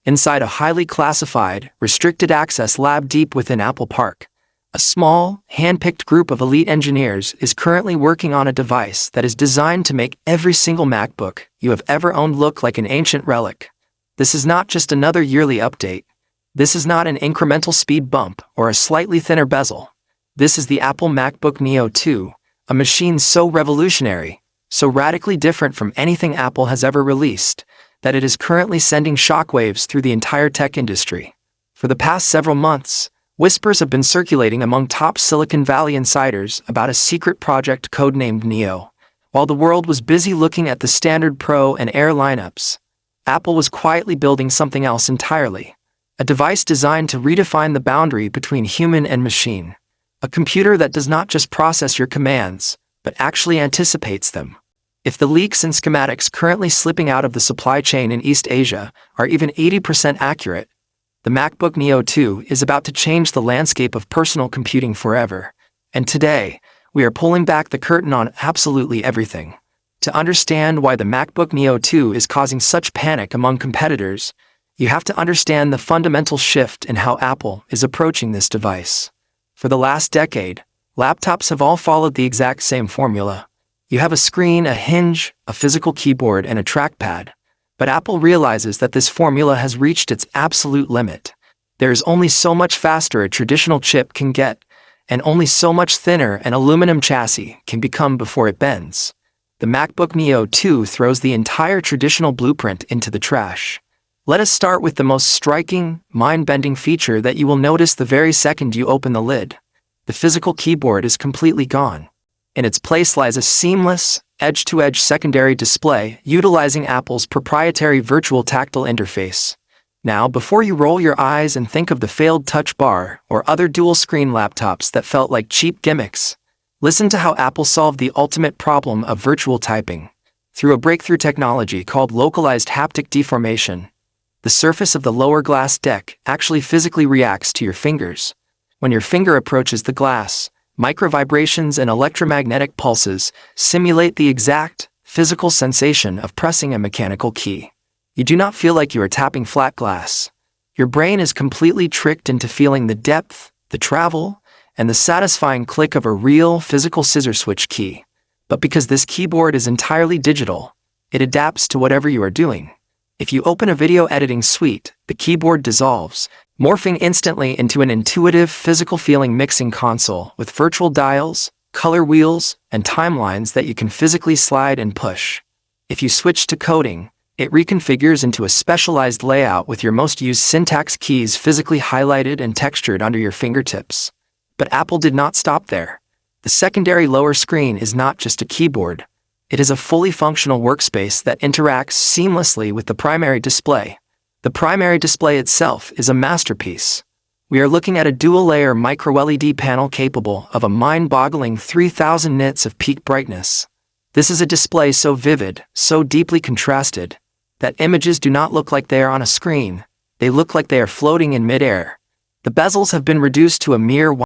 inside a highly classified, restricted access lab deep within Apple Park. A small, hand-picked group of elite engineers is currently working on a device that is designed to make every single MacBook you have ever owned look like an ancient relic. This is not just another yearly update. This is not an incremental speed bump or a slightly thinner bezel. This is the Apple Macbook Neo 2, a machine so revolutionary, so radically different from anything Apple has ever released, that it is currently sending shockwaves through the entire tech industry. For the past several months, whispers have been circulating among top Silicon Valley insiders about a secret project codenamed Neo. While the world was busy looking at the standard Pro and Air lineups, Apple was quietly building something else entirely. A device designed to redefine the boundary between human and machine. A computer that does not just process your commands, but actually anticipates them. If the leaks and schematics currently slipping out of the supply chain in East Asia are even 80% accurate, the MacBook Neo 2 is about to change the landscape of personal computing forever. And today, we are pulling back the curtain on absolutely everything. To understand why the MacBook Neo 2 is causing such panic among competitors, you have to understand the fundamental shift in how Apple is approaching this device. For the last decade, laptops have all followed the exact same formula. You have a screen, a hinge, a physical keyboard, and a trackpad. But Apple realizes that this formula has reached its absolute limit. There is only so much faster a traditional chip can get, and only so much thinner an aluminum chassis can become before it bends. The MacBook Neo 2 throws the entire traditional blueprint into the trash. Let us start with the most striking, mind-bending feature that you will notice the very second you open the lid. The physical keyboard is completely gone. In its place lies a seamless, edge-to-edge secondary display utilizing Apple's proprietary virtual tactile interface. Now, before you roll your eyes and think of the failed Touch Bar or other dual-screen laptops that felt like cheap gimmicks, listen to how Apple solved the ultimate problem of virtual typing. Through a breakthrough technology called localized haptic deformation, the surface of the lower glass deck actually physically reacts to your fingers. When your finger approaches the glass, microvibrations and electromagnetic pulses simulate the exact, physical sensation of pressing a mechanical key. You do not feel like you are tapping flat glass. Your brain is completely tricked into feeling the depth, the travel, and the satisfying click of a real, physical scissor switch key. But because this keyboard is entirely digital, it adapts to whatever you are doing. If you open a video editing suite, the keyboard dissolves, morphing instantly into an intuitive, physical-feeling mixing console with virtual dials, color wheels, and timelines that you can physically slide and push. If you switch to coding, it reconfigures into a specialized layout with your most used syntax keys physically highlighted and textured under your fingertips. But Apple did not stop there. The secondary lower screen is not just a keyboard. It is a fully functional workspace that interacts seamlessly with the primary display. The primary display itself is a masterpiece. We are looking at a dual-layer micro-LED panel capable of a mind-boggling 3,000 nits of peak brightness. This is a display so vivid, so deeply contrasted, that images do not look like they are on a screen. They look like they are floating in mid-air. The bezels have been reduced to a mere